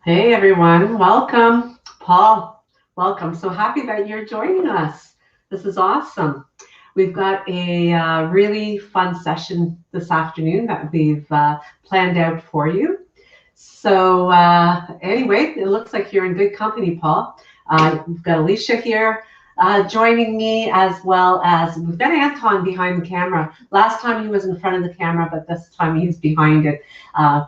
Hey everyone, welcome. Paul, welcome. So happy that you're joining us. This is awesome. We've got a really fun session this afternoon that we've planned out for you. So anyway, it looks like you're in good company, Paul. We've got Alicia here joining me, as well as we've got Anton behind the camera. Last time he was in front of the camera, but this time he's behind it,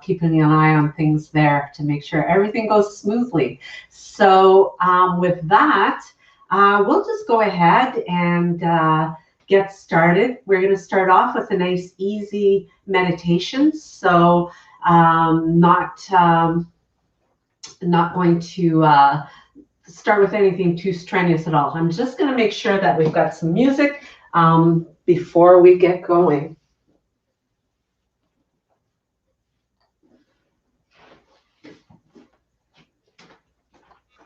keeping an eye on things there to make sure everything goes smoothly. So with that, we'll just go ahead and get started. We're going to start off with a nice, easy meditation. So not going to start with anything too strenuous at all. I'm just going to make sure that we've got some music before we get going.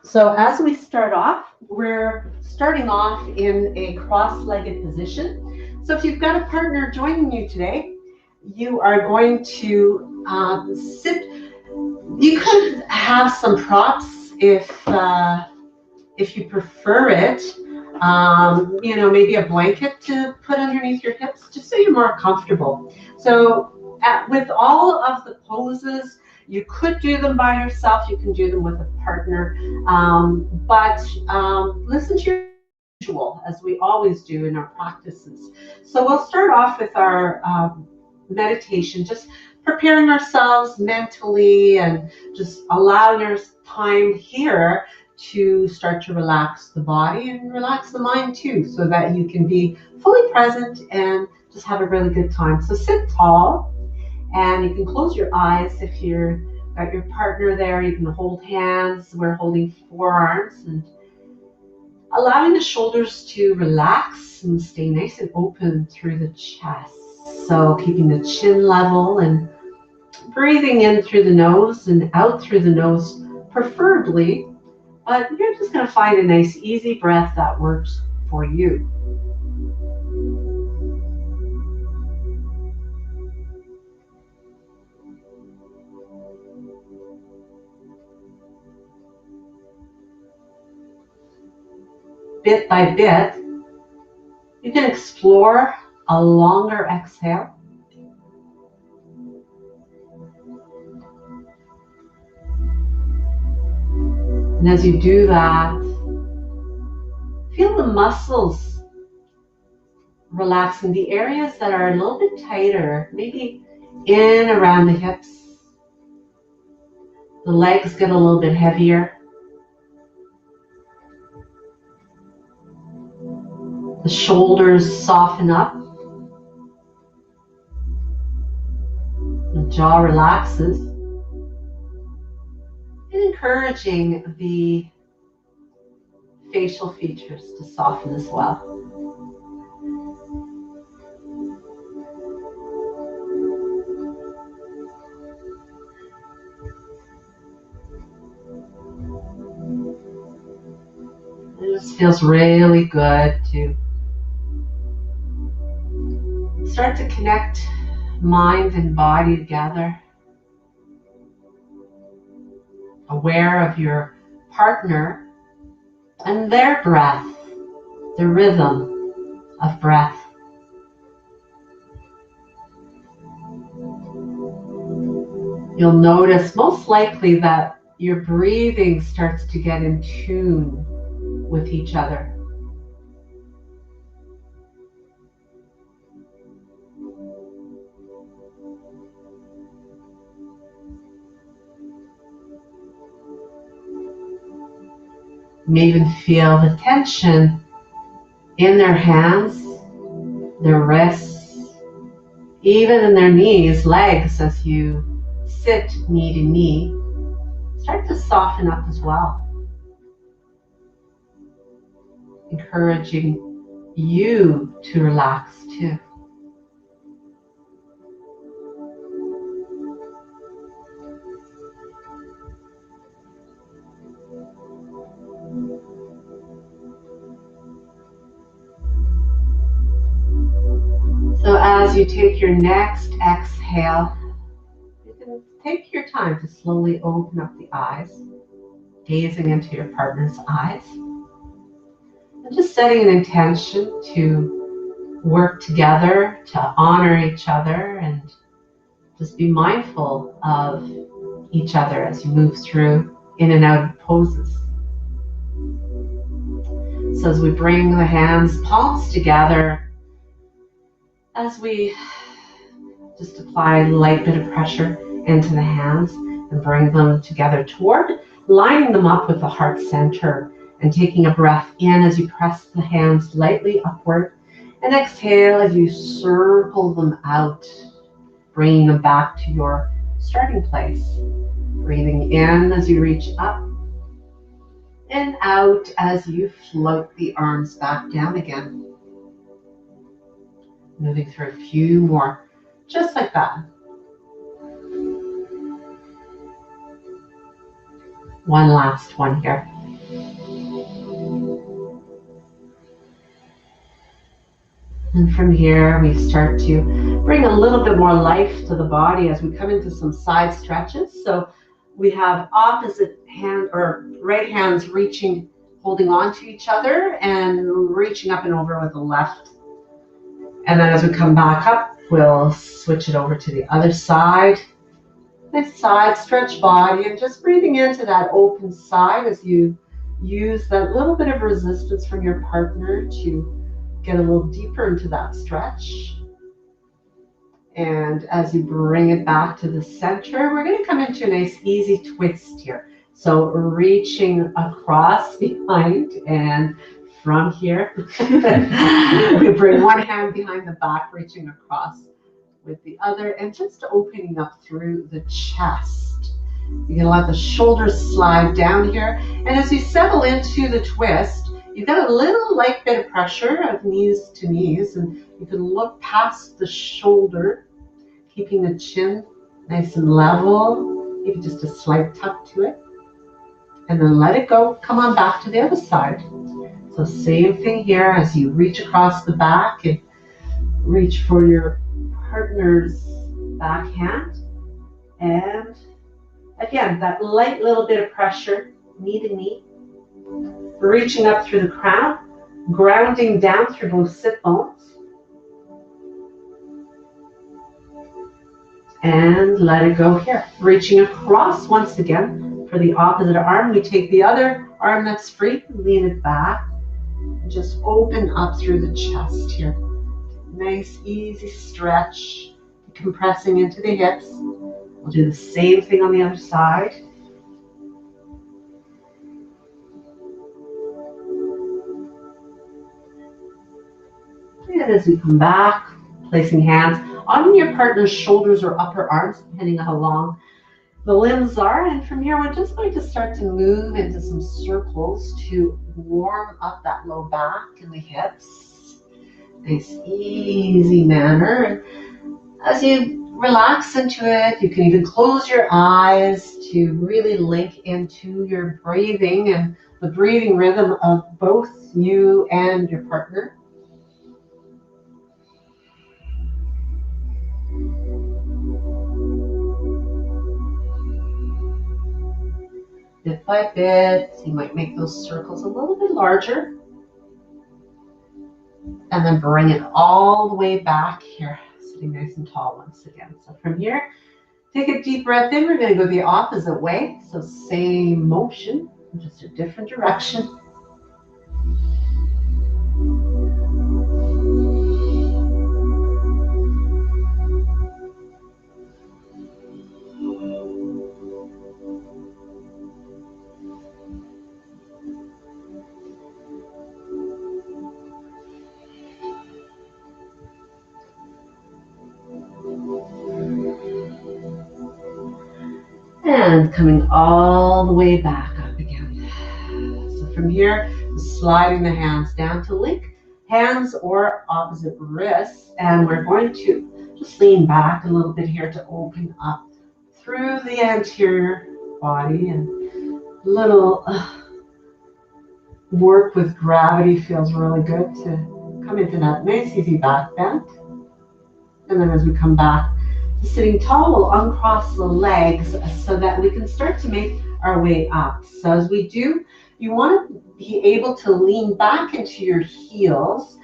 So as we start off, we're starting off in a cross-legged position. So if you've got a partner joining you today, you are going to sit. You could have some props if you prefer it. Maybe a blanket to put underneath your hips, just so you're more comfortable. So with all of the poses, you could do them by yourself. You can do them with a partner, but listen to your usual, as we always do in our practices. So we'll start off with our meditation, just preparing ourselves mentally and just allowing our time here to start to relax the body and relax the mind too, so that you can be fully present and just have a really good time. So sit tall, and you can close your eyes. If you've got your partner there, you can hold hands. We're holding forearms and allowing the shoulders to relax and stay nice and open through the chest. So keeping the chin level and breathing in through the nose and out through the nose, preferably. But you're just going to find a nice, easy breath that works for you. Bit by bit, you can explore a longer exhale. And as you do that, feel the muscles relaxing, the areas that are a little bit tighter, maybe in around the hips. The legs get a little bit heavier. The shoulders soften up. The jaw relaxes. And encouraging the facial features to soften as well. It just feels really good to start to connect mind and body together. Aware of your partner and their breath, the rhythm of breath. You'll notice most likely that your breathing starts to get in tune with each other. You may even feel the tension in their hands, their wrists, even in their knees, legs, as you sit knee to knee. Start to soften up as well. Encouraging you to relax too. So as you take your next exhale, you can can take your time to slowly open up the eyes, gazing into your partner's eyes, and just setting an intention to work together, to honor each other, and just be mindful of each other as you move through in and out of poses. So as we bring the hands, palms together, as we just apply a light bit of pressure into the hands and bring them together toward, lining them up with the heart center and taking a breath in as you press the hands lightly upward, and exhale as you circle them out, bringing them back to your starting place. Breathing in as you reach up, and out as you float the arms back down again. Moving through a few more, just like that. One last one here. And from here, we start to bring a little bit more life to the body as we come into some side stretches. So we have opposite hand or right hands reaching, holding on to each other and reaching up and over with the left. And then as we come back up, we'll switch it over to the other side. Nice side stretch body, and just breathing into that open side as you use that little bit of resistance from your partner to get a little deeper into that stretch. And as you bring it back to the center, we're going to come into a nice easy twist here. So reaching across behind, and from here, we bring one hand behind the back, reaching across with the other, and just opening up through the chest. You're going to let the shoulders slide down here. And as you settle into the twist, you've got a little light bit of pressure of knees to knees, and you can look past the shoulder, keeping the chin nice and level, maybe just a slight tuck to it. And then let it go. Come on back to the other side. So same thing here as you reach across the back and reach for your partner's back hand. And again, that light little bit of pressure, knee to knee. Reaching up through the crown, grounding down through both sit bones. And let it go here. Reaching across once again for the opposite arm. We take the other arm that's free, lean it back, and just open up through the chest here. Nice, easy stretch, compressing into the hips. We'll do the same thing on the other side. And as we come back, placing hands on your partner's shoulders or upper arms, depending on how long the limbs are. And from here, we're just going to start to move into some circles to warm up that low back and the hips. Nice, easy manner. And as you relax into it, you can even close your eyes to really link into your breathing and the breathing rhythm of both you and your partner. Bit by bit, you might make those circles a little bit larger. And then bring it all the way back here, sitting nice and tall once again. So from here, take a deep breath in. We're going to go the opposite way. So same motion, just a different direction. And coming all the way back up again. So from here, sliding the hands down to link hands or opposite wrists. And we're going to just lean back a little bit here to open up through the anterior body. And little work with gravity feels really good to come into that nice easy back bend. And then as we come back Sitting tall, we'll uncross the legs so that we can start to make our way up. So as we do, you want to be able to lean back into your heels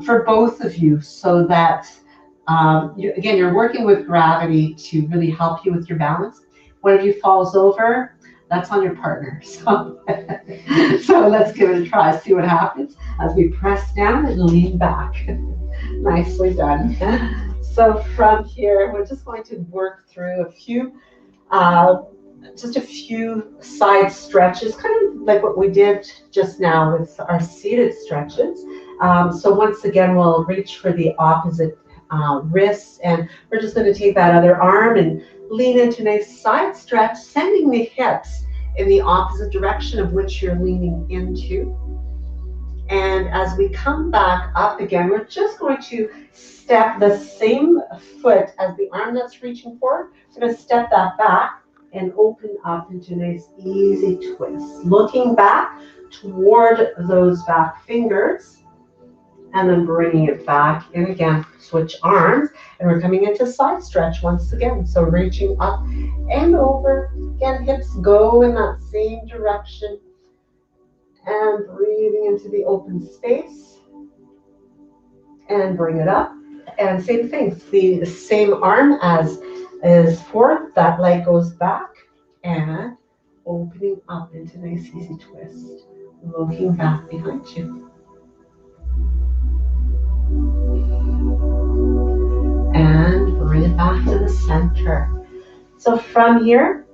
for both of you so that, again, you're working with gravity to really help you with your balance. One of you falls over, that's on your partner. So, so let's give it a try, see what happens as we press down and lean back. Nicely done. So from here, we're just going to work through just a few side stretches, kind of like what we did just now with our seated stretches. So once again, we'll reach for the opposite wrist, and we're just going to take that other arm and lean into a nice side stretch, sending the hips in the opposite direction of which you're leaning into. And as we come back up again, we're just going to step the same foot as the arm that's reaching forward. We're going to step that back and open up into a nice easy twist. Looking back toward those back fingers and then bringing it back in again. Switch arms and we're coming into side stretch once again. So reaching up and over. Again, hips go in that same direction. And breathing into the open space and bring it up. And same thing, the same arm as is forward, that leg goes back and opening up into a nice easy twist. Looking back behind you. And bring it back to the center. So from here,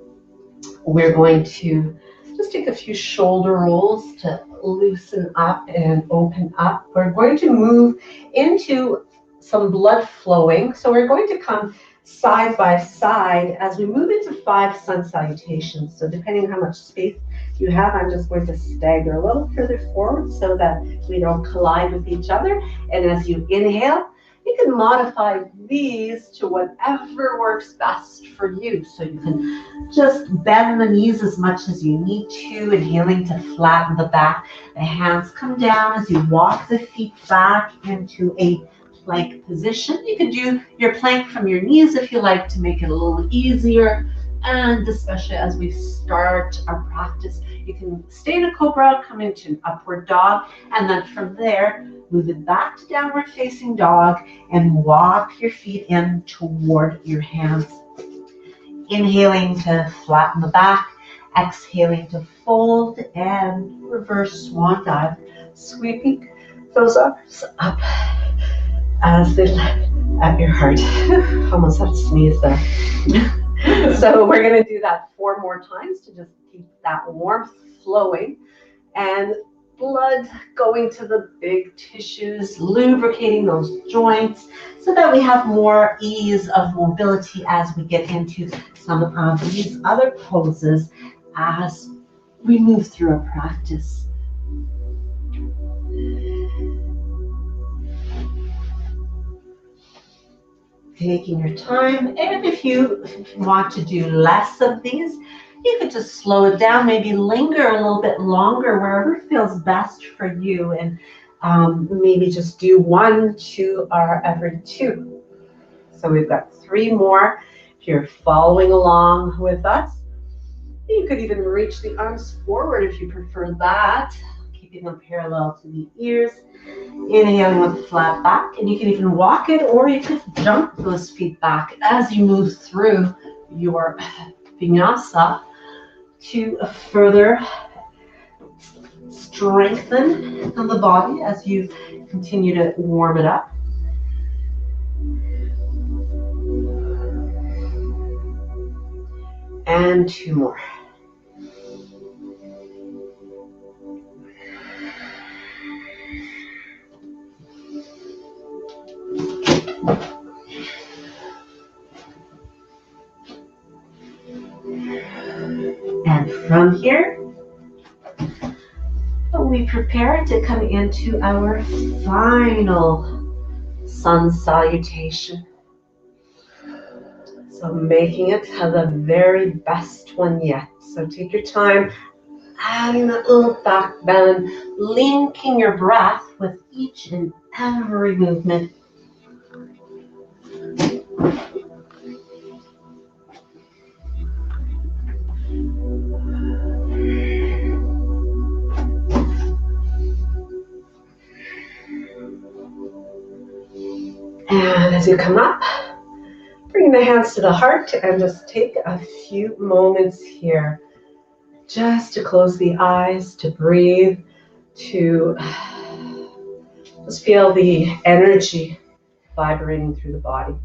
we're going to just take a few shoulder rolls to loosen up and open up. We're going to move into some blood flowing. So we're going to come side by side as we move into 5 sun salutations. So depending on how much space you have, I'm just going to stagger a little further forward so that we don't collide with each other. And as you inhale, you can modify these to whatever works best for you. So you can just bend the knees as much as you need to, inhaling to flatten the back. The hands come down as you walk the feet back into a plank position. You can do your plank from your knees if you like to make it a little easier. And especially as we start our practice, you can stay in a cobra, come into an upward dog, and then from there, move it back to downward facing dog and walk your feet in toward your hands. Inhaling to flatten the back, exhaling to fold and reverse swan dive. Sweeping those arms up as they let at your heart. Almost have to sneeze there. So we're going to do that 4 more times to just keep that warmth flowing and blood going to the big tissues, lubricating those joints so that we have more ease of mobility as we get into some of these other poses as we move through our practice. Taking your time, and if you want to do less of these, you could just slow it down, maybe linger a little bit longer wherever feels best for you, and maybe just do 1, 2, or every 2. So we've got 3 more. If you're following along with us, you could even reach the arms forward if you prefer that, keeping them parallel to the ears. Inhaling with a flat back, and you can even walk it, or you could jump those feet back as you move through your vinyasa to further strengthen the body as you continue to warm it up. And 2 more. And from here, we prepare to come into our final sun salutation. So making it the very best one yet. So take your time, adding that little back bend, linking your breath with each and every movement. And as you come up, bring the hands to the heart and just take a few moments here just to close the eyes, to breathe, to just feel the energy vibrating through the body.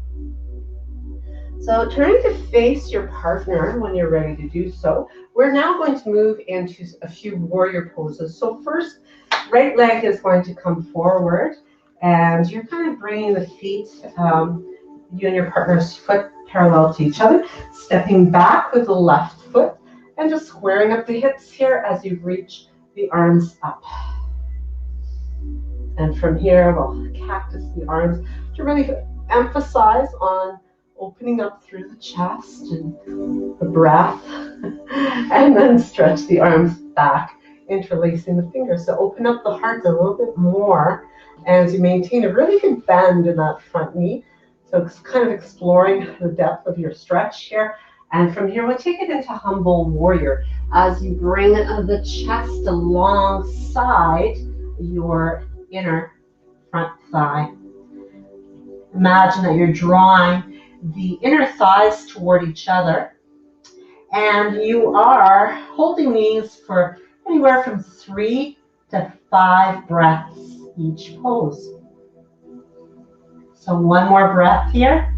So turning to face your partner when you're ready to do so, we're now going to move into a few warrior poses. So first, right leg is going to come forward, and you're kind of bringing the feet, you and your partner's foot parallel to each other, stepping back with the left foot, and just squaring up the hips here as you reach the arms up. And from here, we'll cactus the arms to really emphasize on opening up through the chest and the breath, and then stretch the arms back, interlacing the fingers. So open up the heart a little bit more as you maintain a really good bend in that front knee. So it's kind of exploring the depth of your stretch here. And from here, we'll take it into humble warrior as you bring the chest alongside your inner front thigh. Imagine that you're drawing the inner thighs toward each other, and you are holding these for anywhere from 3 to 5 breaths each pose. So one more breath here,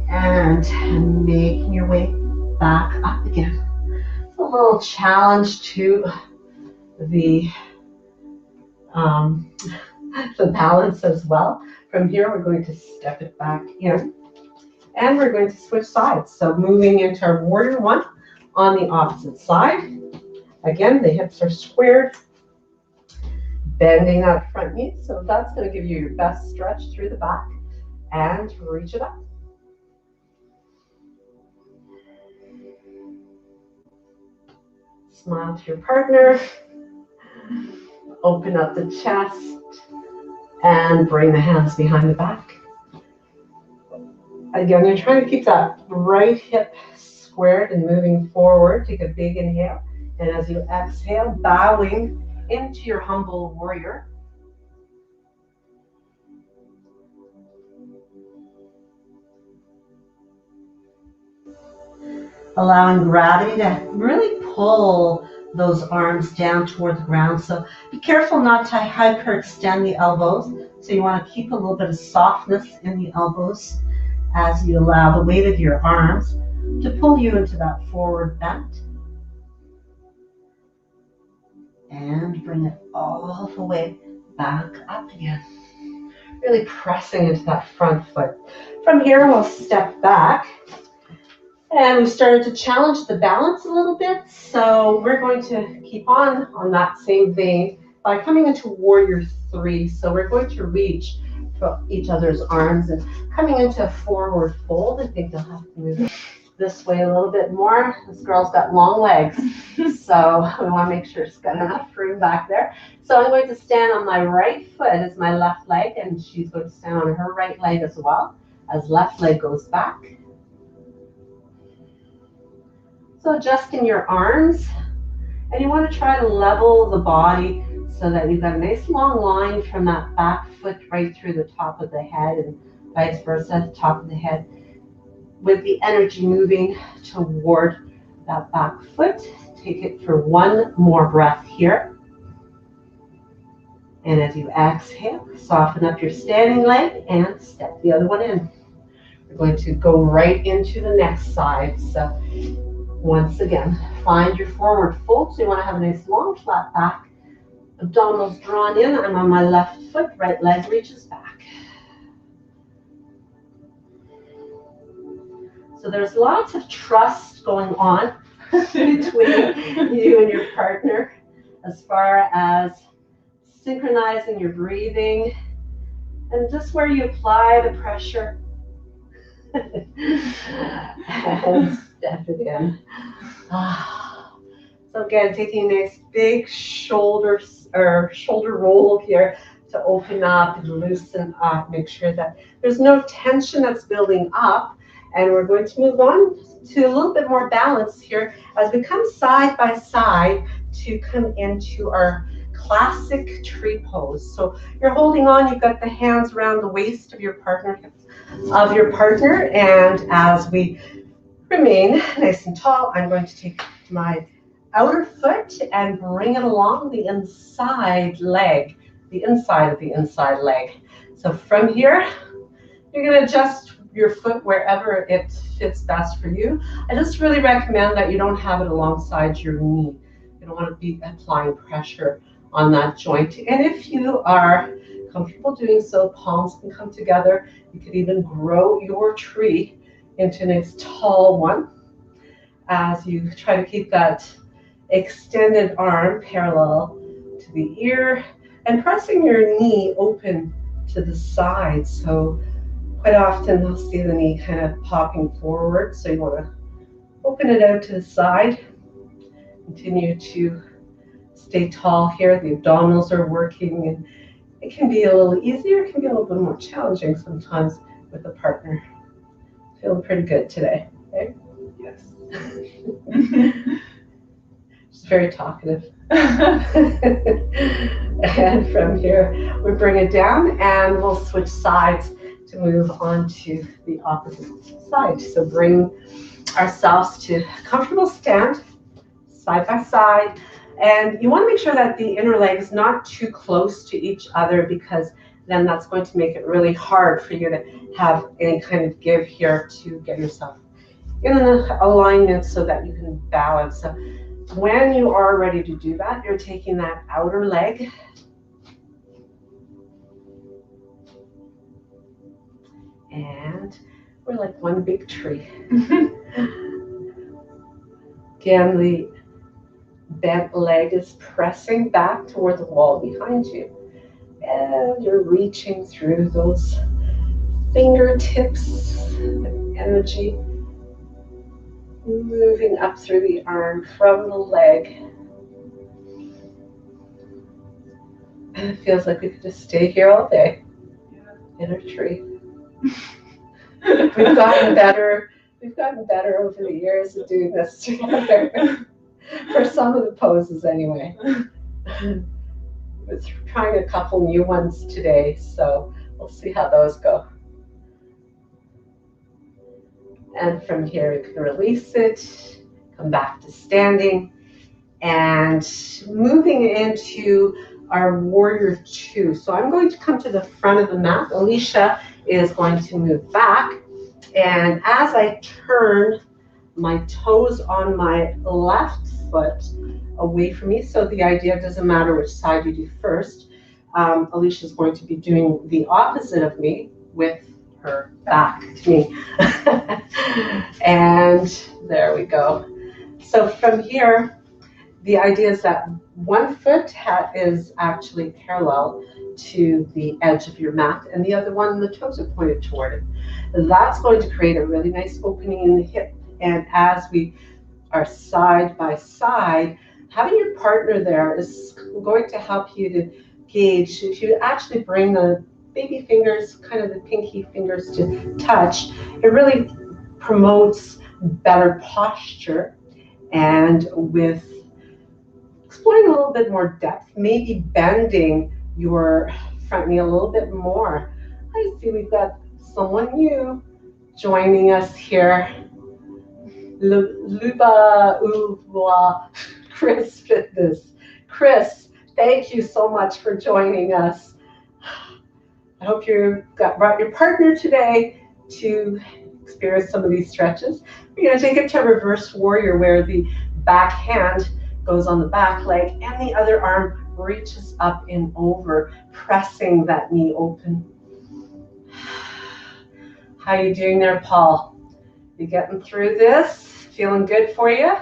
and making your way back up again. It's a little challenge to the balance as well. From here, we're going to step it back in, and we're going to switch sides. So moving into our warrior one on the opposite side. Again, the hips are squared, bending that front knee. So that's going to give you your best stretch through the back, and reach it up. Smile to your partner. Open up the chest and bring the hands behind the back. Again, you're trying to keep that right hip squared and moving forward. Take a big inhale. And as you exhale, bowing into your humble warrior. Allowing gravity to really pull those arms down toward the ground. So be careful not to hyperextend the elbows. So you want to keep a little bit of softness in the elbows as you allow the weight of your arms to pull you into that forward bend. And bring it all the way back up again. Really pressing into that front foot. From here, we'll step back. And we started to challenge the balance a little bit, so we're going to keep on that same vein by coming into warrior 3. So we're going to reach for each other's arms and coming into a forward fold. I think you'll have to move this way a little bit more. This girl's got long legs, so we want to make sure she's got enough room back there. So I'm going to stand on my right foot as my left leg, and she's going to stand on her right leg as well, as left leg goes back. So adjusting your arms, and you want to try to level the body so that you've got a nice long line from that back foot right through the top of the head, and vice versa, the top of the head, with the energy moving toward that back foot. Take it for one more breath here. And as you exhale, soften up your standing leg and step the other one in. We're going to go right into the next side. So once again, find your forward fold. So you want to have a nice long flat back. Abdominals drawn in. I'm on my left foot. Right leg reaches back. So there's lots of trust going on between you and your partner as far as synchronizing your breathing and just where you apply the pressure. And step it in. So again, taking a nice big shoulder roll here to open up and loosen up. Make sure that there's no tension that's building up, And we're going to move on to a little bit more balance here as we come side by side to come into our classic tree pose. So you're holding on, you've got the hands around the waist of your partner, and as we remain nice and tall, I'm going to take my outer foot and bring it along the inside leg, the inside of the inside leg. So from here, you're going to adjust your foot wherever it fits best for you. I just really recommend that you don't have it alongside your knee. You don't want to be applying pressure on that joint. And if you are comfortable doing so, palms can come together. You could even grow your tree into a nice tall one as you try to keep that extended arm parallel to the ear and pressing your knee open to the side. So quite often you'll see the knee kind of popping forward. So you want to open it out to the side. Continue to stay tall here. The abdominals are working, and it can be a little easier. It can be a little bit more challenging sometimes with a partner. Feeling pretty good today, right? Yes. She's very talkative. And from here, we bring it down and we'll switch sides to move on to the opposite side. So bring ourselves to a comfortable stand, side by side. And you want to make sure that the inner leg is not too close to each other, because then that's going to make it really hard for you to have any kind of give here to get yourself in an alignment so that you can balance. So when you are ready to do that, you're taking that outer leg and we're like one big tree. Again, the bent leg is pressing back toward the wall behind you. And you're reaching through those fingertips, the energy moving up through the arm from the leg. And it feels like we could just stay here all day in our tree. We've gotten better over the years of doing this together. For some of the poses anyway. We're trying a couple new ones today, so we'll see how those go. And from here, you can release it, come back to standing, and moving into our warrior two. So I'm going to come to the front of the mat. Alicia is going to move back, and as I turn my toes on my left foot away from me, so the idea doesn't matter which side you do first. Alicia is going to be doing the opposite of me with her back to me. And there we go. So from here, the idea is that one foot is actually parallel to the edge of your mat, and the other one, the toes are pointed toward it. That's going to create a really nice opening in the hip. And as we are side by side, having your partner there is going to help you to gauge. If you actually bring the baby fingers, kind of the pinky fingers to touch, it really promotes better posture. And with exploring a little bit more depth, maybe bending your front knee a little bit more. I see we've got someone new joining us here. Luba Uwa Chris Fitness. Chris, thank you so much for joining us. I hope you brought your partner today to experience some of these stretches. We're going to take it to reverse warrior, where the back hand goes on the back leg and the other arm reaches up and over, pressing that knee open. How are you doing there, Paul? You getting through this? Feeling good for you?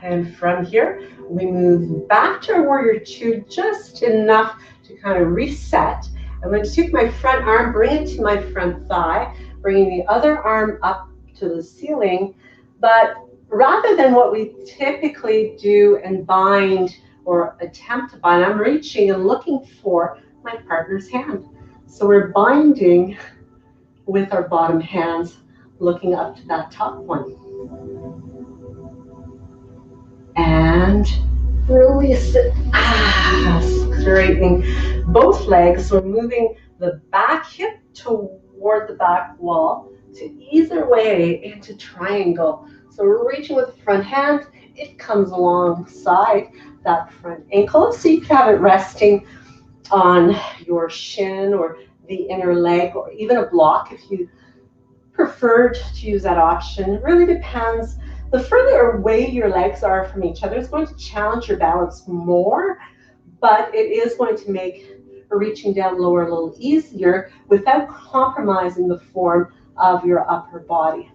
And from here, we move back to our warrior two, just enough to kind of reset. I'm going to take my front arm, bring it to my front thigh, bringing the other arm up to the ceiling. But rather than what we typically do and bind or attempt to bind, I'm reaching and looking for my partner's hand. So we're binding with our bottom hands, looking up to that top one. And release it. Straightening both legs. We're moving the back hip toward the back wall to ease our way into triangle. So we're reaching with the front hand. It comes alongside that front ankle. So you can have it resting on your shin or the inner leg, or even a block if you preferred to use that option. It really depends. The further away your legs are from each other, it's going to challenge your balance more, but it is going to make reaching down lower a little easier without compromising the form of your upper body.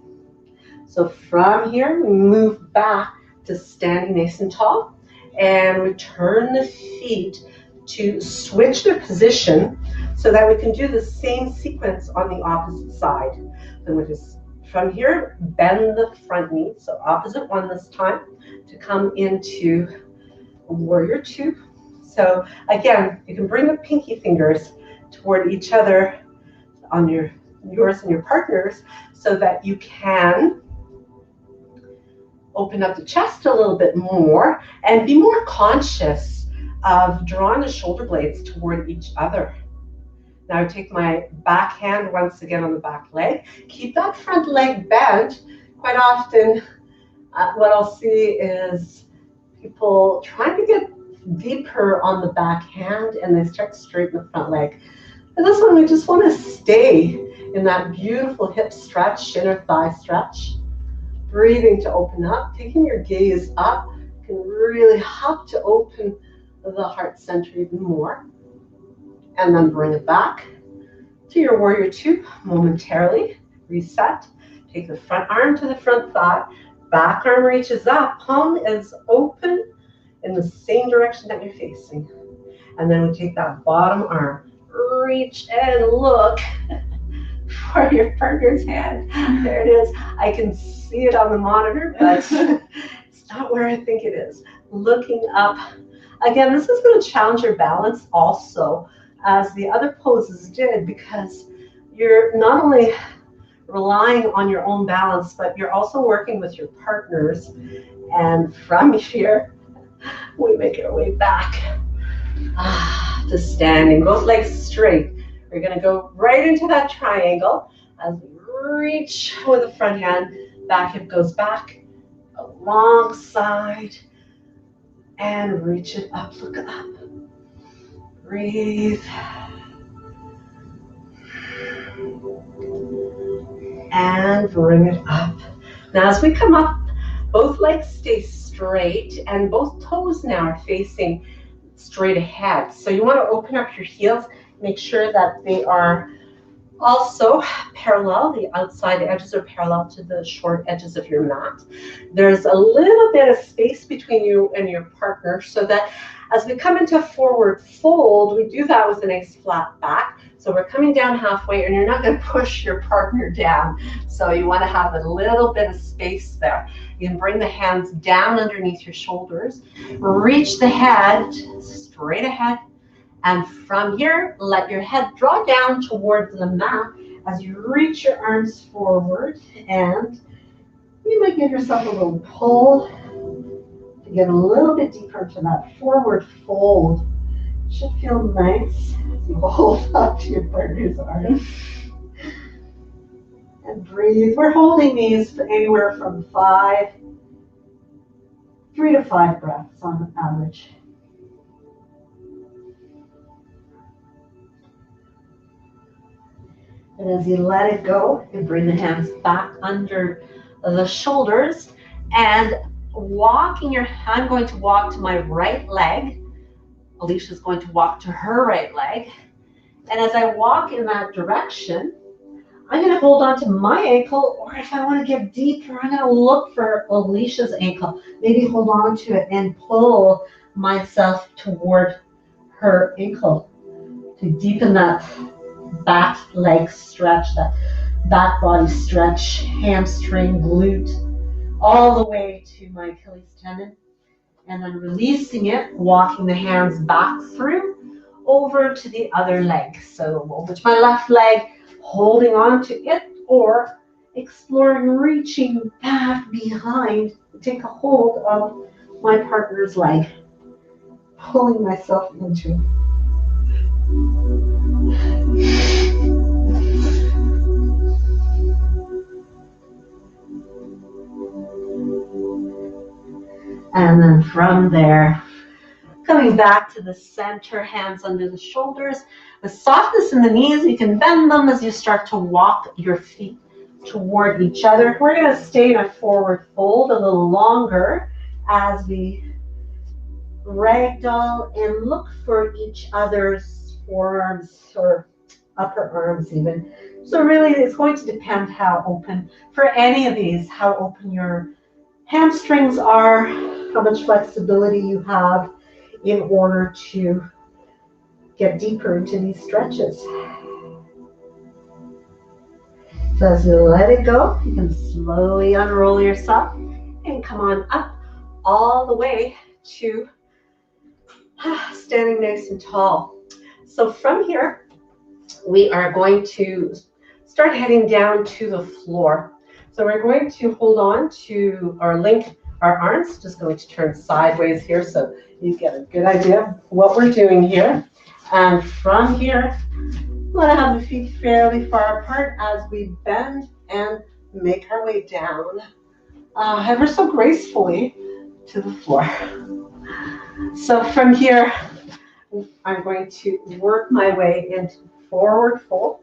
So from here, we move back to standing nice and tall and return the feet to switch their position so that we can do the same sequence on the opposite side. Then we just, from here, bend the front knee, so opposite one this time, to come into warrior two. So again, you can bring the pinky fingers toward each other on yours and your partner's, so that you can open up the chest a little bit more and be more conscious of drawing the shoulder blades toward each other. Now I take my back hand once again on the back leg. Keep that front leg bent. Quite often, what I'll see is people trying to get deeper on the back hand and they start to straighten the front leg. And this one, we just want to stay in that beautiful hip stretch, inner thigh stretch. Breathing to open up, taking your gaze up, you can really help to open the heart center even more. And then bring it back to your warrior two momentarily. Reset. Take the front arm to the front thigh. Back arm reaches up. Palm is open in the same direction that you're facing. And then we take that bottom arm. Reach and look for your partner's hand. There it is. I can see it on the monitor, but it's not where I think it is. Looking up. Again, this is going to challenge your balance also, as the other poses did, because you're not only relying on your own balance, but you're also working with your partners. And from here, we make our way back to standing. Both legs straight. We're going to go right into that triangle as we reach with the front hand. Back hip goes back, alongside, and reach it up. Look up. Breathe. And bring it up. Now as we come up, both legs stay straight and both toes now are facing straight ahead. So you want to open up your heels, make sure that they are also parallel. The outside edges are parallel to the short edges of your mat. There's a little bit of space between you and your partner, so that as we come into a forward fold, we do that with a nice flat back. So we're coming down halfway, and you're not going to push your partner down. So you want to have a little bit of space there. You can bring the hands down underneath your shoulders, reach the head straight ahead, and from here, let your head draw down towards the mat as you reach your arms forward, and you might give yourself a little pull to get a little bit deeper into that forward fold. It should feel nice as you hold up to your partner's arm. And breathe. We're holding these for anywhere from 3 to 5 breaths on average. And as you let it go, you bring the hands back under the shoulders and I'm going to walk to my right leg. Alicia's going to walk to her right leg. And as I walk in that direction, I'm going to hold on to my ankle, or if I want to get deeper, I'm going to look for Alicia's ankle. Maybe hold on to it and pull myself toward her ankle to deepen that back leg stretch, that back body stretch, hamstring, glute, all the way to my Achilles tendon. And then releasing it, walking the hands back through, over to the other leg. So over to my left leg, holding on to it, or exploring reaching back behind, take a hold of my partner's leg, pulling myself into it. And then from there, coming back to the center, hands under the shoulders. With softness in the knees, you can bend them as you start to walk your feet toward each other. We're going to stay in a forward fold a little longer as we ragdoll and look for each other's forearms or upper arms even. So really it's going to depend how open, for any of these, how open your hamstrings are, how much flexibility you have in order to get deeper into these stretches. So as you let it go, you can slowly unroll yourself and come on up all the way to standing nice and tall. So from here, we are going to start heading down to the floor. So we're going to hold on to or link our arms, just going to turn sideways here so you get a good idea of what we're doing here. And from here, we want to have the feet fairly far apart as we bend and make our way down ever so gracefully to the floor. So from here, I'm going to work my way into forward fold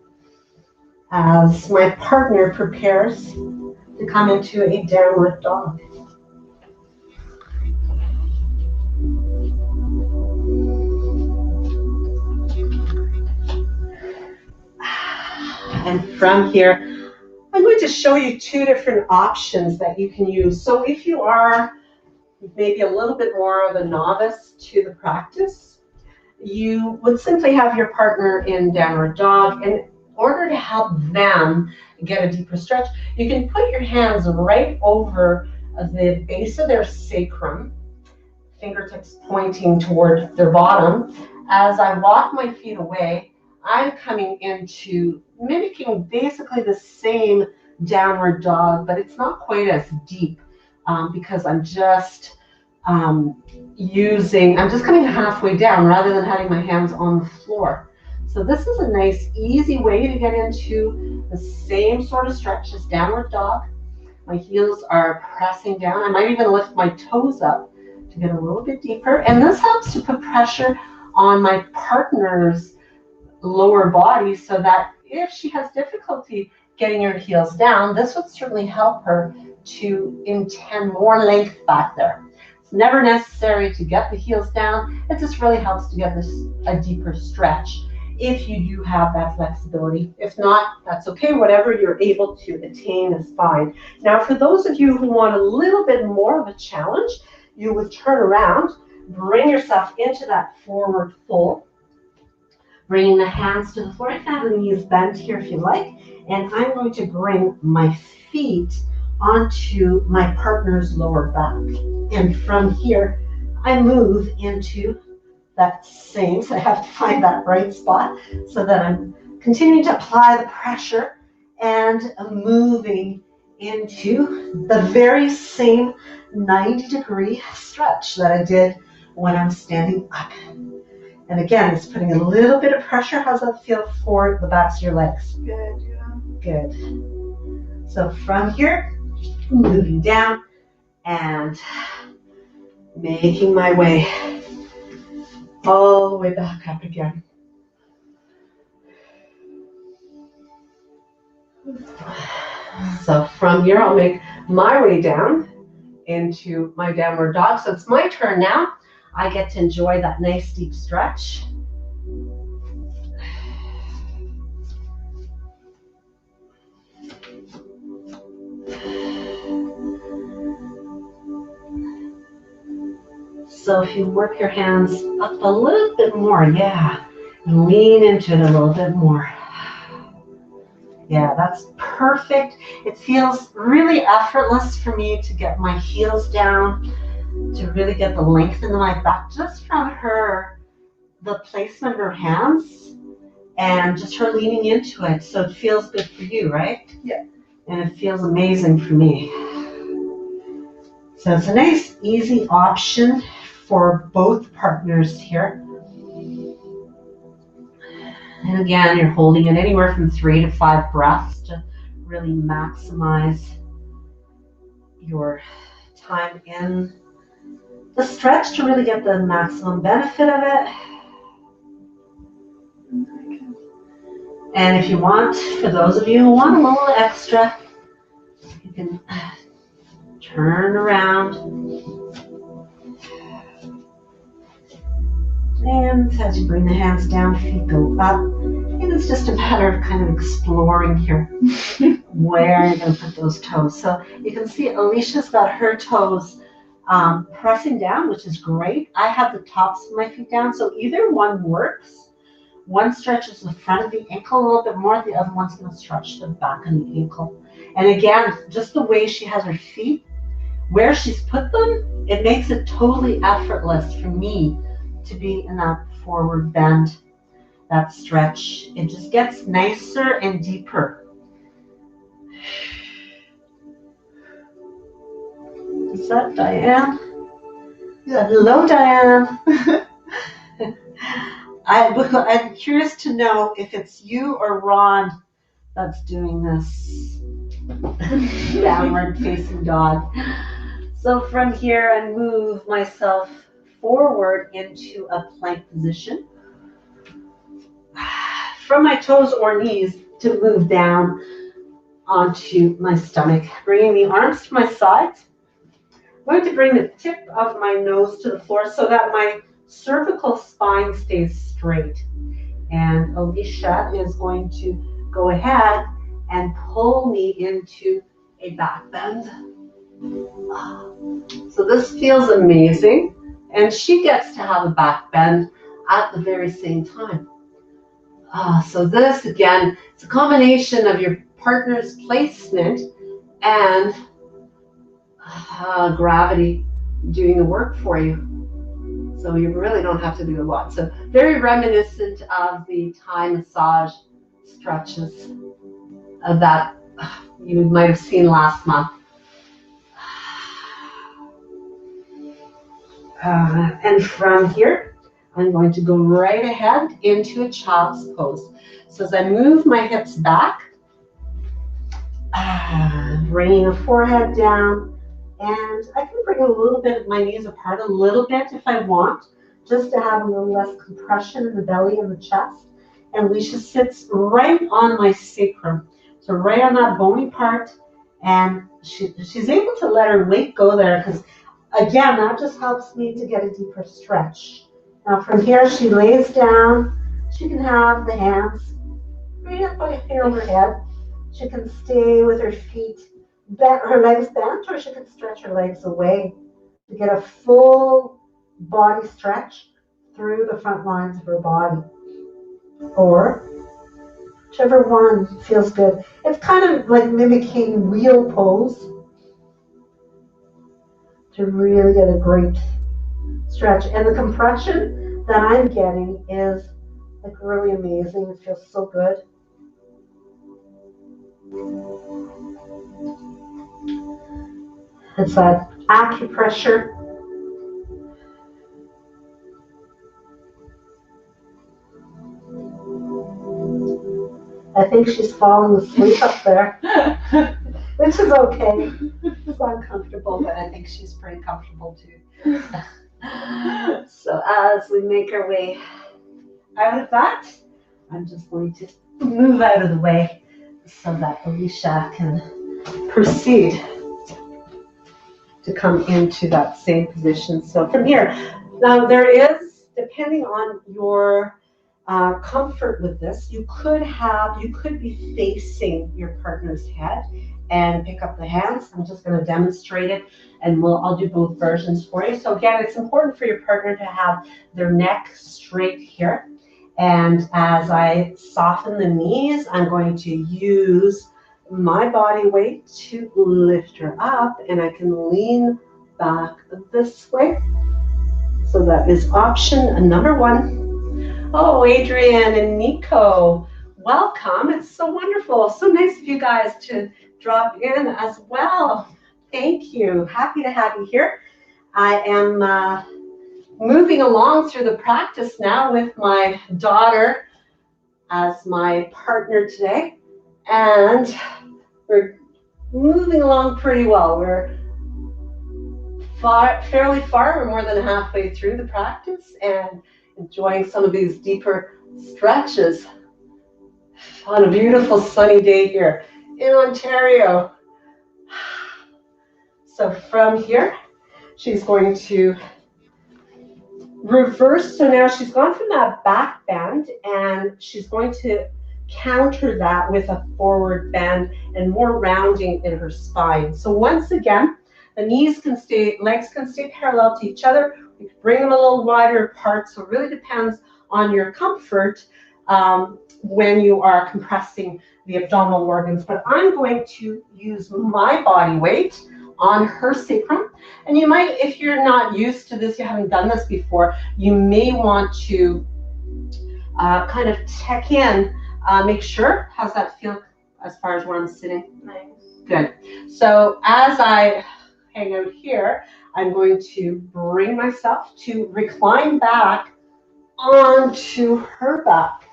as my partner prepares to come into a downward dog. And from here, I'm going to show you two different options that you can use. So if you are maybe a little bit more of a novice to the practice, you would simply have your partner in downward dog. And in order to help them get a deeper stretch, you can put your hands right over the base of their sacrum, fingertips pointing toward their bottom. As I walk my feet away, I'm coming into mimicking basically the same downward dog, but it's not quite as deep because I'm just I'm just coming halfway down rather than having my hands on the floor. So this is a nice, easy way to get into the same sort of stretch as downward dog. My heels are pressing down. I might even lift my toes up to get a little bit deeper. And this helps to put pressure on my partner's lower body so that if she has difficulty getting her heels down, this would certainly help her to intend more length back there. It's never necessary to get the heels down. It just really helps to get a deeper stretch if you do have that flexibility. If not, that's okay. Whatever you're able to attain is fine. Now, for those of you who want a little bit more of a challenge, you would turn around, bring yourself into that forward fold, bringing the hands to the floor. You can have the knees bent here if you like. And I'm going to bring my feet onto my partner's lower back. And from here, I move into that same, so I have to find that right spot so that I'm continuing to apply the pressure and moving into the very same 90-degree stretch that I did when I'm standing up. And again, it's putting a little bit of pressure. How's that feel for the backs of your legs? Good, yeah. Good. So from here, moving down and making my way all the way back up again. So from here, I'll make my way down into my downward dog. So it's my turn now. I get to enjoy that nice deep stretch. So if you work your hands up a little bit more, yeah, and lean into it a little bit more. Yeah, that's perfect. It feels really effortless for me to get my heels down, to really get the length in my back just from her the placement of her hands and just her leaning into it. So it feels good for you, right? Yeah. And it feels amazing for me. So it's a nice, easy option for both partners here. And again, you're holding it anywhere from 3 to 5 breaths to really maximize your time in the stretch to really get the maximum benefit of it. And if you want, for those of you who want a little extra, you can turn around. And as you bring the hands down, feet go up. And it's just a matter of kind of exploring here where you're going to put those toes. So you can see Alicia's got her toes pressing down, which is great. I have the tops of my feet down, so either one works. One stretches the front of the ankle a little bit more, the other one's going to stretch the back of the ankle. And again, just the way she has her feet, where she's put them, it makes it totally effortless for me to be in that forward bend, that stretch. It just gets nicer and deeper. Is that Diane? Yeah. Hello, Diane. I'm curious to know if it's you or Ron that's doing this downward facing dog. So from here, I move myself forward into a plank position. From my toes or knees to move down onto my stomach, bringing the arms to my sides. I'm going to bring the tip of my nose to the floor so that my cervical spine stays straight. And Alicia is going to go ahead and pull me into a back bend. So this feels amazing. And she gets to have a back bend at the very same time. So this, again, it's a combination of your partner's placement and gravity doing the work for you. So you really don't have to do a lot. So very reminiscent of the Thai massage stretches that you might have seen last month. And from here, I'm going to go right ahead into a child's pose. So as I move my hips back, bringing the forehead down, and I can bring a little bit of my knees apart a little bit if I want, just to have a little less compression in the belly and the chest. And Alicia sits right on my sacrum, so right on that bony part, and she's able to let her weight go there because, again, that just helps me to get a deeper stretch. Now from here, she lays down. She can have the hands right up by her overhead. She can stay with her feet bent, her legs bent, or she can stretch her legs away to get a full body stretch through the front lines of her body. Or whichever one feels good. It's kind of like mimicking wheel pose to really get a great stretch. And the compression that I'm getting is like really amazing. It feels so good. It's that acupressure. I think she's falling asleep up there, which is okay. It's uncomfortable, but I think she's pretty comfortable too. So as we make our way out of that, I'm just going to move out of the way so that Alicia can proceed to come into that same position. So from here, now there is, depending on your comfort with this, you could be facing your partner's head and pick up the hands. I'm just going to demonstrate it, and I'll do both versions for you. So again, it's important for your partner to have their neck straight here. And as I soften the knees, I'm going to use my body weight to lift her up, and I can lean back this way. So that is option number one. Oh, Adrian and Nico, welcome. It's so wonderful. So nice of you guys to drop in as well. Thank you. Happy to have you here. I am moving along through the practice now with my daughter as my partner today. And we're moving along pretty well. We're fairly far. We're more than halfway through the practice and enjoying some of these deeper stretches on a beautiful sunny day here in Ontario. So from here, she's going to reverse. So now she's gone from that back bend and she's going to counter that with a forward bend and more rounding in her spine. So once again, the legs can stay parallel to each other. We can bring them a little wider apart. So it really depends on your comfort when you are compressing the abdominal organs. But I'm going to use my body weight on her sacrum. And you might, if you're not used to this, you haven't done this before, you may want to kind of check in, make sure. How's that feel as far as where I'm sitting? Nice. Good. So as I hang out here, I'm going to bring myself to recline back onto her back.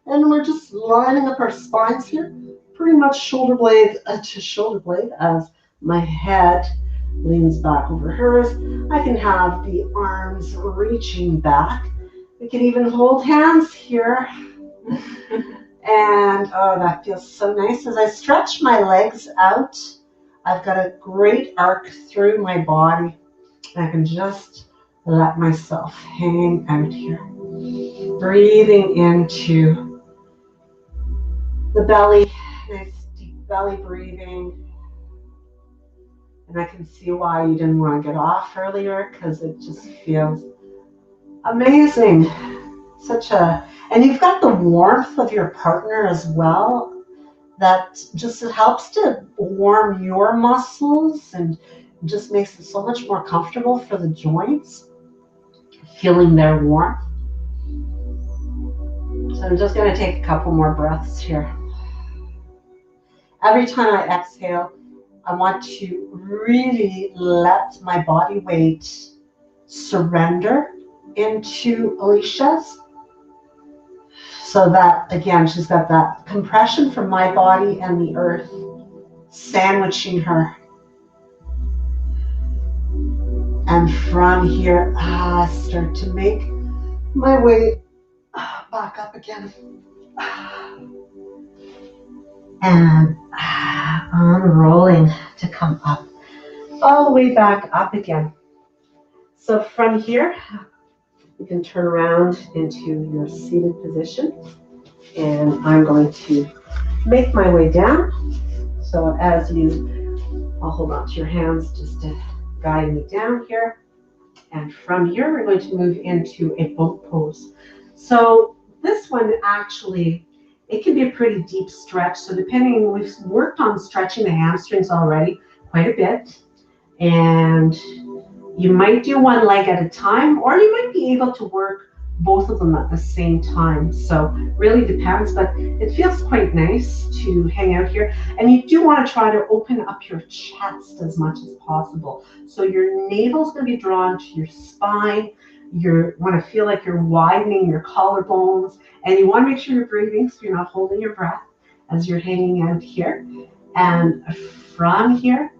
And we're just lining up our spines here, pretty much shoulder blade to shoulder blade as my head leans back over hers. I can have the arms reaching back. We can even hold hands here. And oh, that feels so nice. As I stretch my legs out, I've got a great arc through my body. I can just let myself hang out here. Breathing into the belly, nice deep belly breathing. And I can see why you didn't want to get off earlier, because it just feels amazing. And you've got the warmth of your partner as well. That just helps to warm your muscles and just makes it so much more comfortable for the joints, feeling their warmth. So I'm just going to take a couple more breaths here. Every time I exhale, I want to really let my body weight surrender into Alicia's. So that, again, she's got that compression from my body and the earth sandwiching her. And from here, I start to make my way back up again. And unrolling to come up, all the way back up again. So from here, you can turn around into your seated position. And I'm going to make my way down. So as I'll hold on to your hands just to guide me down here. And from here, we're going to move into a boat pose. So this one actually, it can be a pretty deep stretch. So we've worked on stretching the hamstrings already quite a bit. And you might do one leg at a time, or you might be able to work both of them at the same time. So really depends, but it feels quite nice to hang out here. And you do want to try to open up your chest as much as possible. So your navel's going to be drawn to your spine. You want to feel like you're widening your collarbones, and you want to make sure you're breathing so you're not holding your breath as you're hanging out here. And from here,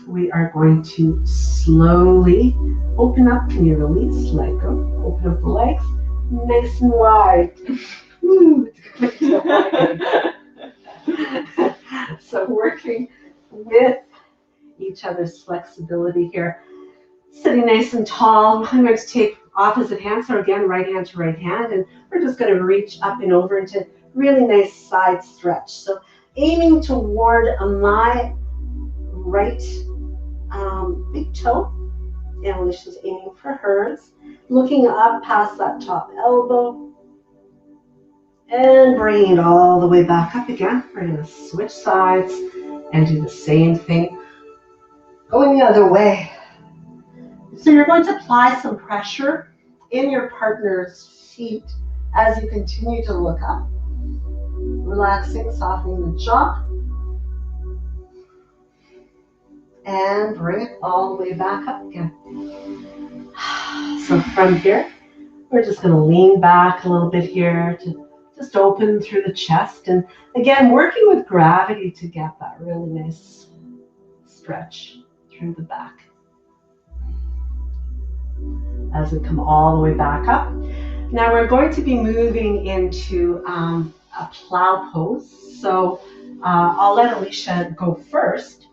we are going to slowly open up. Can you release? Let go. Open up the legs, nice and wide. So working with each other's flexibility here. Sitting nice and tall. I'm going to take opposite hand. So again, right hand to right hand. And we're just going to reach up and over into really nice side stretch. So aiming toward my right big toe. And Alicia's aiming for hers. Looking up past that top elbow. And bringing it all the way back up again. We're going to switch sides and do the same thing going the other way. So you're going to apply some pressure in your partner's feet as you continue to look up, relaxing, softening the jaw, and bring it all the way back up again. So from here, we're just going to lean back a little bit here to just open through the chest. And again, working with gravity to get that really nice stretch through the back. As we come all the way back up. Now we're going to be moving into a plow pose. So I'll let Alicia go first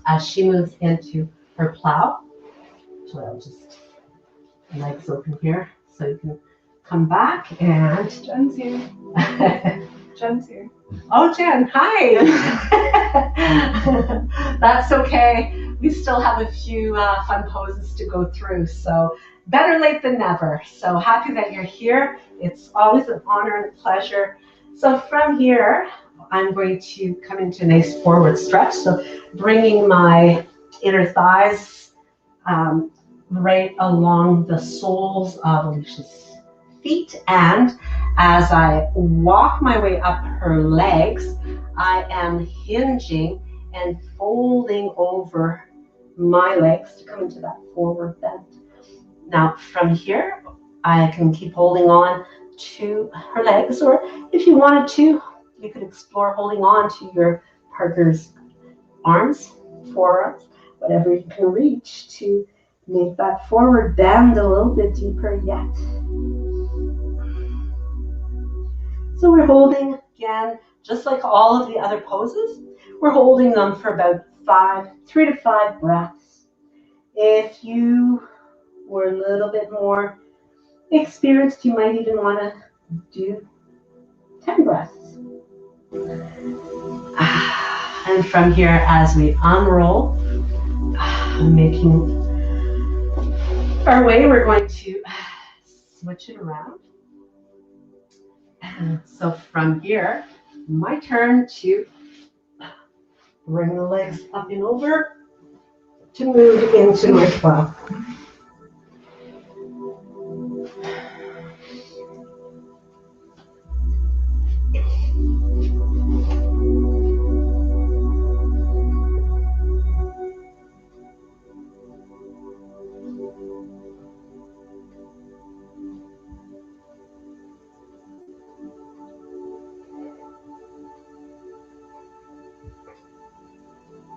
as she moves into her plow. So I'll just legs open here so you can come back and Jen's here. Jen's here. Oh, Jen, hi. That's okay. We still have a few fun poses to go through, so better late than never. So happy that you're here. It's always an honor and a pleasure. So from here, I'm going to come into a nice forward stretch. So bringing my inner thighs right along the soles of Alicia's feet, and as I walk my way up her legs, I am hinging and folding over my legs to come into that forward bend. Now from here, I can keep holding on to her legs, or if you wanted to, you could explore holding on to your partner's arms, forearms, whatever you can reach to make that forward bend a little bit deeper yet. So we're holding, again, just like all of the other poses, we're holding them for about 3 to 5 breaths. If you were a little bit more experienced, you might even want to do 10 breaths. And from here, as we unroll, making our way, we're going to switch it around. And so from here, my turn to bring the legs up and over to move into my plow.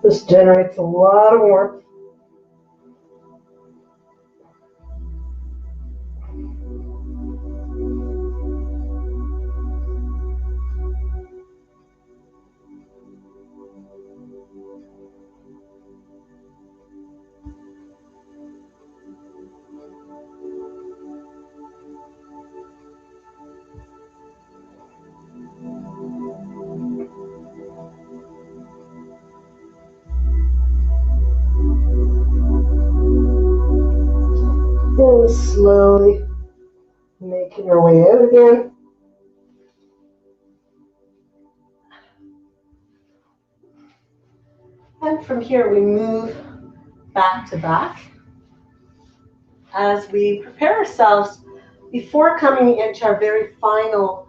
This generates a lot of warmth. And slowly making our way out again. And from here we move back to back as we prepare ourselves before coming into our very final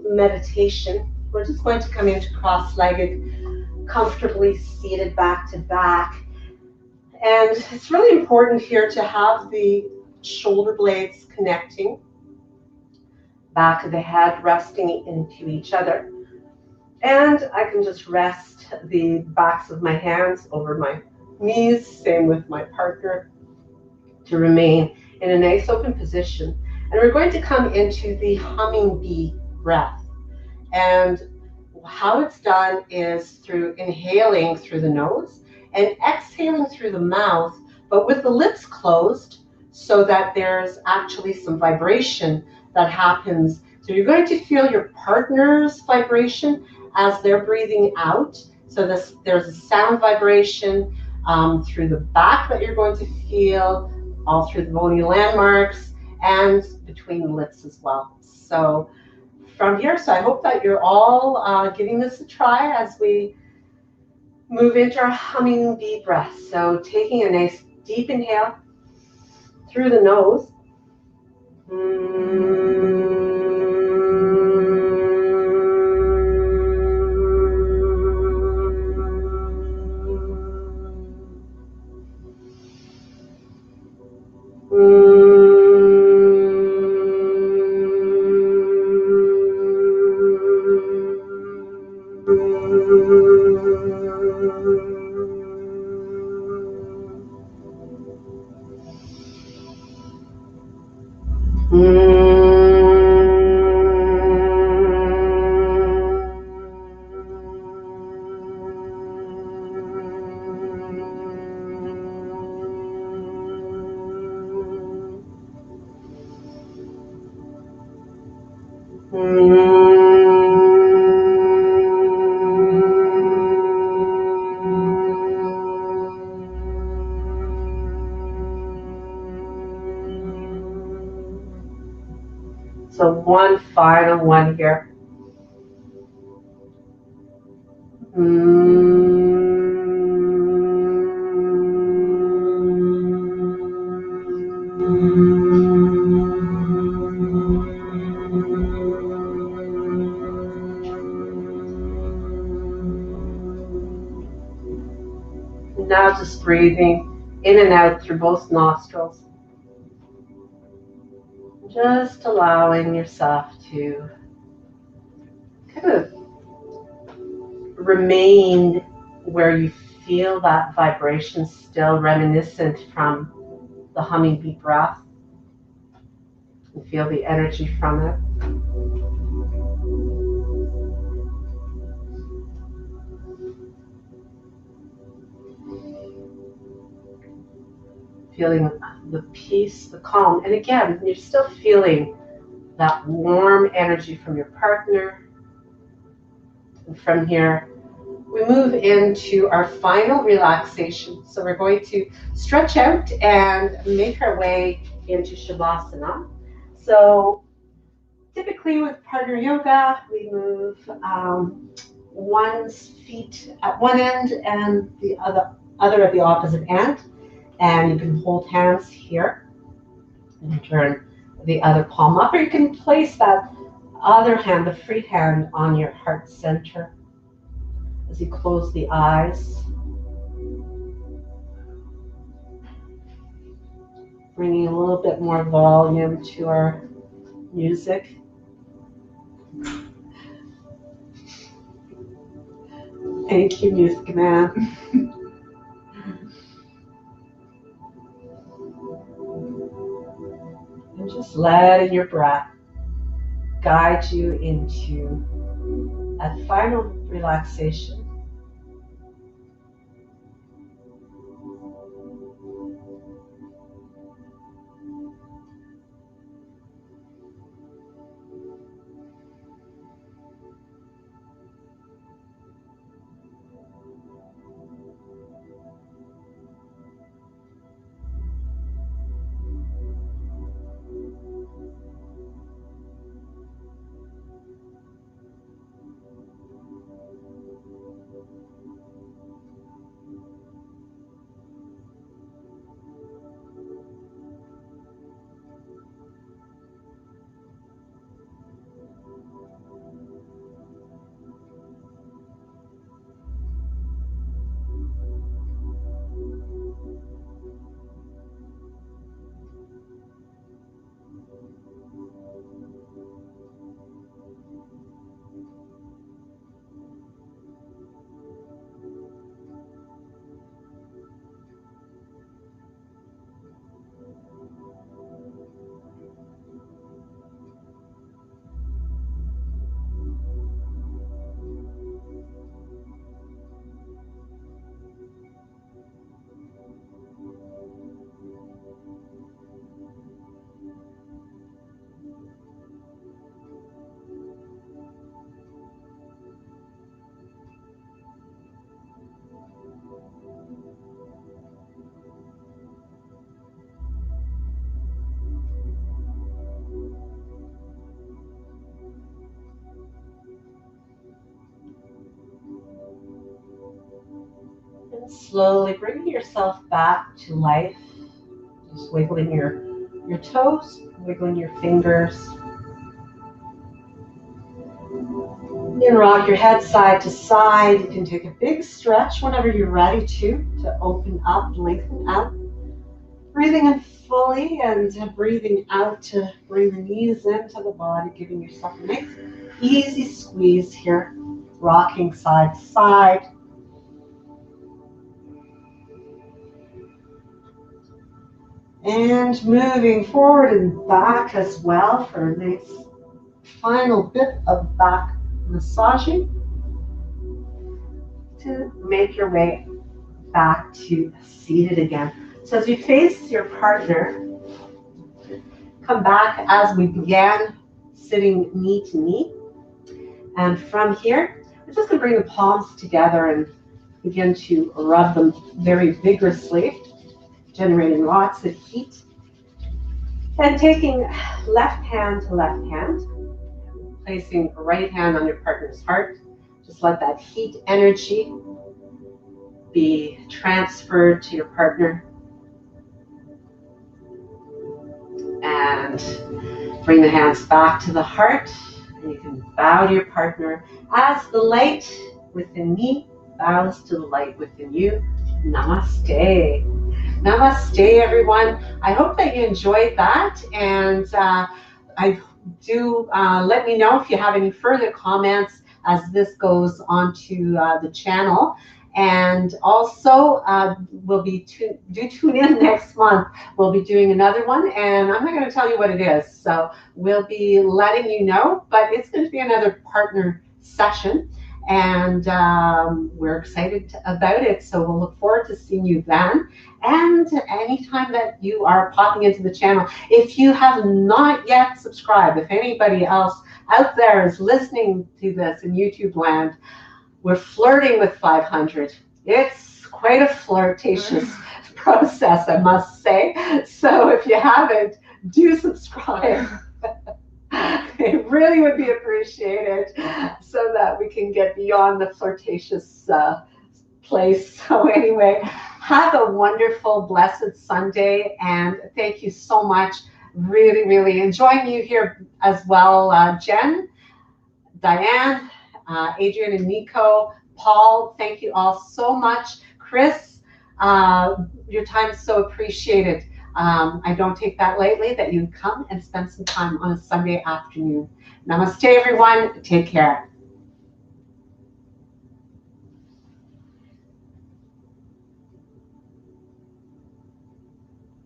meditation. We're just going to come into cross-legged, comfortably seated back to back. And it's really important here to have the shoulder blades connecting, back of the head resting into each other. And I can just rest the backs of my hands over my knees, same with my partner, to remain in a nice open position. And we're going to come into the humming bee breath. And how it's done is through inhaling through the nose and exhaling through the mouth, but with the lips closed so that there's actually some vibration that happens. So you're going to feel your partner's vibration as they're breathing out. So there's a sound vibration through the back that you're going to feel, all through the bony landmarks, and between the lips as well. So from here, so I hope that you're all giving this a try as we move into our humming bee breath. So taking a nice deep inhale through the nose. So one final one here. Now just breathing in and out through both nostrils. Just allowing yourself to kind of remain where you feel that vibration still reminiscent from the hummingbee breath. And feel the energy from it. Feeling the peace, the calm. And again, you're still feeling that warm energy from your partner. And from here, we move into our final relaxation. So we're going to stretch out and make our way into Shavasana. So typically with partner yoga, we move one's feet at one end and the other at the opposite end. And you can hold hands here and turn the other palm up, or you can place that other hand, the free hand, on your heart center as you close the eyes. Bringing a little bit more volume to our music. Thank you, Music Man. And just letting your breath guide you into a final relaxation. And slowly bringing yourself back to life. Just wiggling your toes, wiggling your fingers. You can rock your head side to side. You can take a big stretch whenever you're ready to open up, lengthen out. Breathing in fully and breathing out to bring the knees into the body, giving yourself a nice easy squeeze here. rocking side to side. And moving forward and back as well for a nice final bit of back massaging to make your way back to seated again. So as you face your partner, come back as we began, sitting knee to knee. And from here, we're just going to bring the palms together and begin to rub them very vigorously, generating lots of heat. And taking left hand to left hand, placing right hand on your partner's heart. Just let that heat energy be transferred to your partner. And bring the hands back to the heart. And you can bow to your partner as the light within me bows to the light within you. Namaste. Namaste, everyone. I hope that you enjoyed that. And I do let me know if you have any further comments as this goes onto the channel. And also, we'll be do tune in next month. We'll be doing another one, and I'm not going to tell you what it is. So we'll be letting you know, but it's going to be another partner session, and we're excited about it. So we'll look forward to seeing you then. And anytime that you are popping into the channel, if you have not yet subscribed, if anybody else out there is listening to this in YouTube land, we're flirting with 500. It's quite a flirtatious process, I must say. So if you haven't, do subscribe. It really would be appreciated so that we can get beyond the flirtatious place. So anyway, have a wonderful, blessed Sunday, and thank you so much. Really, really enjoying you here as well, Jen, Diane, Adrian and Nico, Paul, thank you all so much. Chris, your time is so appreciated. I don't take that lightly that you come and spend some time on a Sunday afternoon. Namaste, everyone. Take care.